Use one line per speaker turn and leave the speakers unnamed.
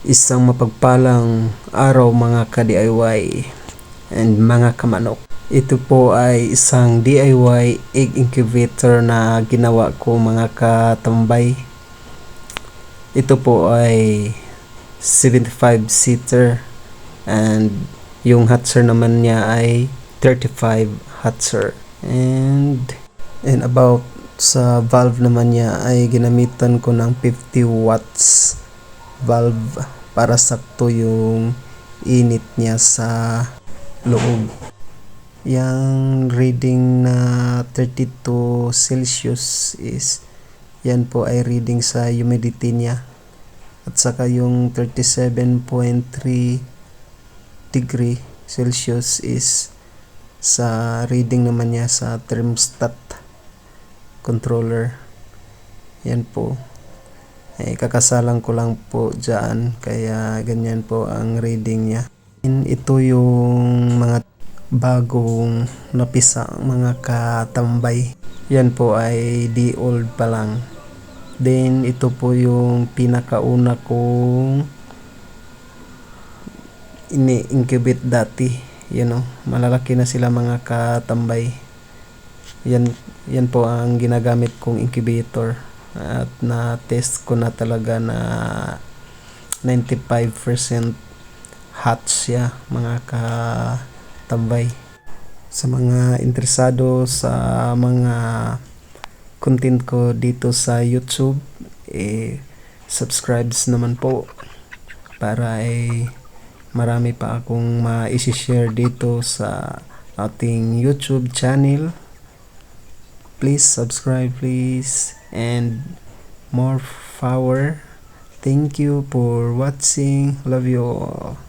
Isang mapagpalang araw mga ka-DIY and mga kamanok. Ito po ay isang DIY egg incubator na ginawa ko mga katambay. Ito po ay 75-seater and yung hatcher naman niya ay 35 hatcher. And about sa valve naman niya ay ginamitan ko ng 50 watts valve para sakto yung init niya sa loob. Yang reading na 32 Celsius is yan po ay reading sa humidity niya, at saka yung 37.3 degree Celsius is sa reading naman niya sa thermostat controller. Yan po. Kakasalang ko lang po dyan, kaya ganyan po ang reading niya. Ito yung mga bagong napisa mga katambay. Yan po ay di old pa lang. Then ito po yung pinakauna kong ini-incubate dati. Malalaki na sila mga katambay. Yan po ang ginagamit kong incubator. At na-test ko na talaga na 95% hot siya mga katambay. Sa mga interesado sa mga content ko dito sa YouTube, subscribe naman po para marami pa akong ma-share dito sa ating YouTube channel. Please subscribe please, and more power. Thank you for watching. Love you all.